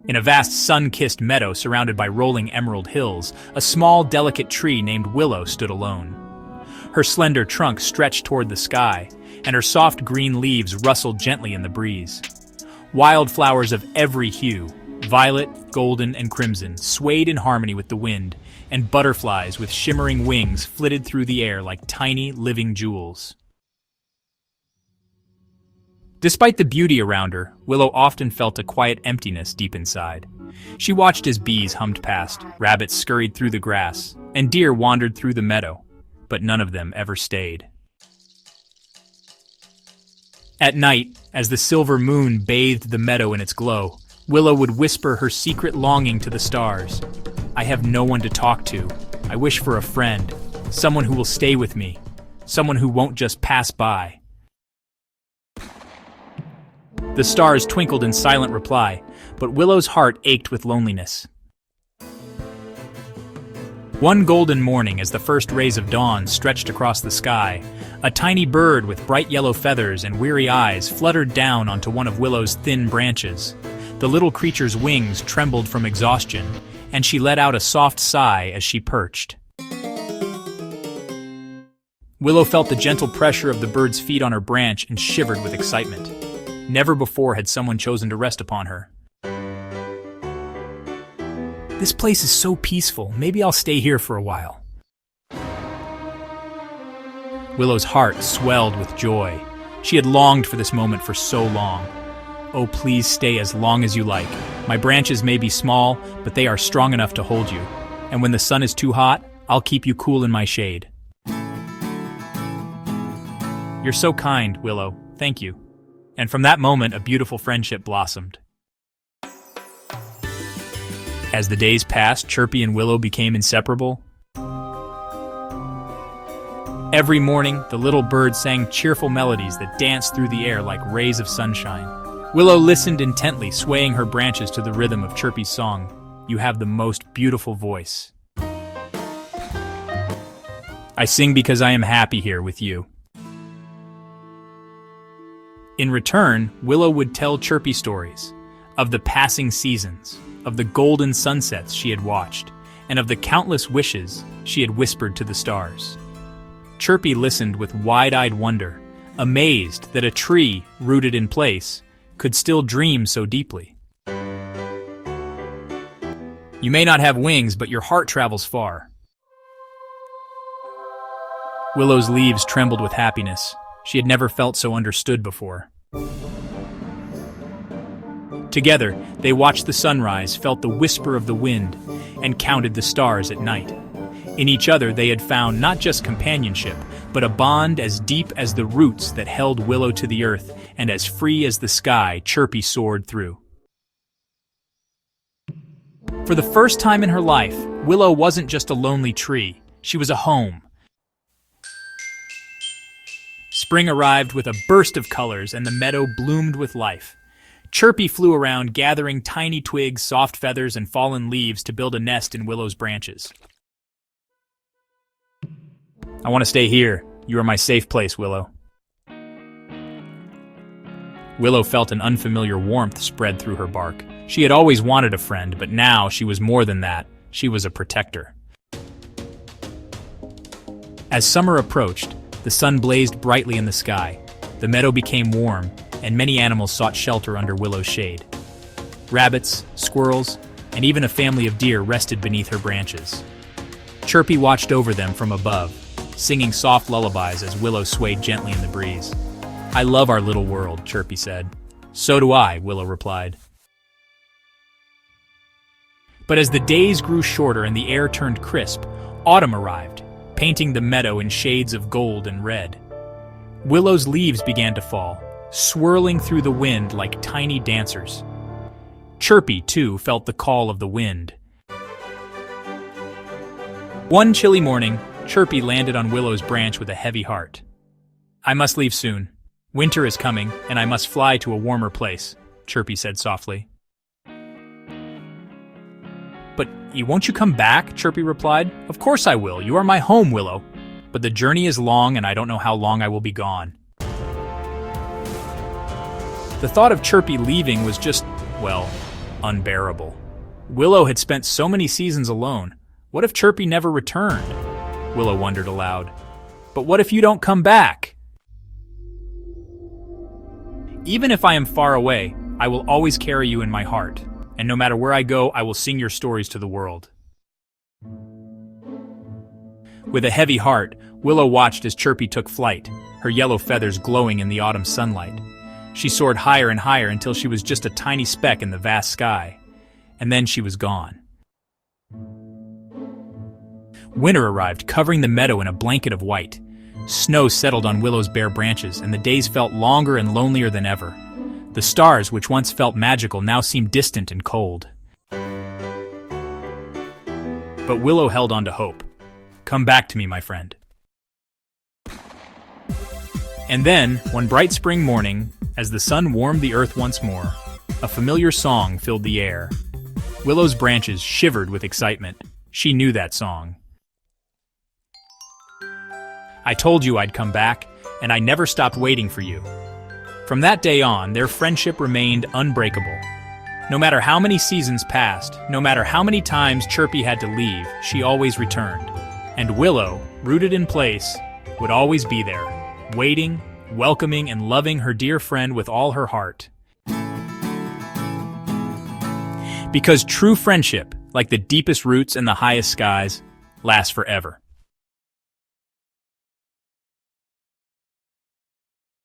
In a vast sun-kissed meadow surrounded by rolling emerald hills, a small, delicate tree named Willow stood alone. Her slender trunk stretched toward the sky, and her soft green leaves rustled gently in the breeze. Wildflowers of every hue, violet, golden, and crimson, swayed in harmony with the wind, and butterflies with shimmering wings flitted through the air like tiny, living jewels. Despite the beauty around her, Willow often felt a quiet emptiness deep inside. She watched as bees hummed past, rabbits scurried through the grass, and deer wandered through the meadow, but none of them ever stayed. At night, as the silver moon bathed the meadow in its glow, Willow would whisper her secret longing to the stars. "I have no one to talk to. I wish for a friend, someone who will stay with me, someone who won't just pass by." The stars twinkled in silent reply, but Willow's heart ached with loneliness. One golden morning, as the first rays of dawn stretched across the sky, a tiny bird with bright yellow feathers and weary eyes fluttered down onto one of Willow's thin branches. The little creature's wings trembled from exhaustion, and she let out a soft sigh as she perched. Willow felt the gentle pressure of the bird's feet on her branch and shivered with excitement. Never before had someone chosen to rest upon her. "This place is so peaceful, maybe I'll stay here for a while." Willow's heart swelled with joy. She had longed for this moment for so long. "Oh, please stay as long as you like. My branches may be small, but they are strong enough to hold you. And when the sun is too hot, I'll keep you cool in my shade." "You're so kind, Willow. Thank you." And from that moment, a beautiful friendship blossomed. As the days passed, Chirpy and Willow became inseparable. Every morning, the little bird sang cheerful melodies that danced through the air like rays of sunshine. Willow listened intently, swaying her branches to the rhythm of Chirpy's song. "You have the most beautiful voice. I sing because I am happy here with you." In return, Willow would tell Chirpy stories of the passing seasons, of the golden sunsets she had watched, and of the countless wishes she had whispered to the stars. Chirpy listened with wide-eyed wonder, amazed that a tree, rooted in place, could still dream so deeply. "You may not have wings, but your heart travels far." Willow's leaves trembled with happiness. She had never felt so understood before. Together, they watched the sunrise, felt the whisper of the wind, and counted the stars at night. In each other, they had found not just companionship, but a bond as deep as the roots that held Willow to the earth, and as free as the sky Chirpy soared through. For the first time in her life, Willow wasn't just a lonely tree. She was a home. Spring arrived with a burst of colors, and the meadow bloomed with life. Chirpy flew around, gathering tiny twigs, soft feathers, and fallen leaves to build a nest in Willow's branches. "I want to stay here. You are my safe place, Willow." Willow felt an unfamiliar warmth spread through her bark. She had always wanted a friend, but now she was more than that. She was a protector. As summer approached, the sun blazed brightly in the sky. The meadow became warm, and many animals sought shelter under Willow's shade. Rabbits, squirrels, and even a family of deer rested beneath her branches. Chirpy watched over them from above, singing soft lullabies as Willow swayed gently in the breeze. "I love our little world," Chirpy said. "So do I," Willow replied. But as the days grew shorter and the air turned crisp, autumn arrived, painting the meadow in shades of gold and red. Willow's leaves began to fall, swirling through the wind like tiny dancers. Chirpy, too, felt the call of the wind. One chilly morning, Chirpy landed on Willow's branch with a heavy heart. "I must leave soon. Winter is coming, and I must fly to a warmer place," Chirpy said softly. "But won't you come back?" Chirpy replied. "Of course I will. You are my home, Willow. But the journey is long, and I don't know how long I will be gone." The thought of Chirpy leaving was just, well, unbearable. Willow had spent so many seasons alone. What if Chirpy never returned? Willow wondered aloud. But what if you don't come back? Even if I am far away, I will always carry you in my heart. And no matter where I go, I will sing your stories to the world. With a heavy heart, Willow watched as Chirpy took flight, her yellow feathers glowing in the autumn sunlight. She soared higher and higher until she was just a tiny speck in the vast sky. And then she was gone. Winter arrived, covering the meadow in a blanket of white. Snow settled on Willow's bare branches, and the days felt longer and lonelier than ever. The stars, which once felt magical, now seemed distant and cold. But Willow held on to hope. Come back to me, my friend. And then, one bright spring morning, as the sun warmed the earth once more, a familiar song filled the air. Willow's branches shivered with excitement. She knew that song. I told you I'd come back, and I never stopped waiting for you. From that day on, their friendship remained unbreakable. No matter how many seasons passed, no matter how many times Chirpy had to leave, she always returned. And Willow, rooted in place, would always be there, waiting, welcoming, and loving her dear friend with all her heart. Because true friendship, like the deepest roots and the highest skies, lasts forever.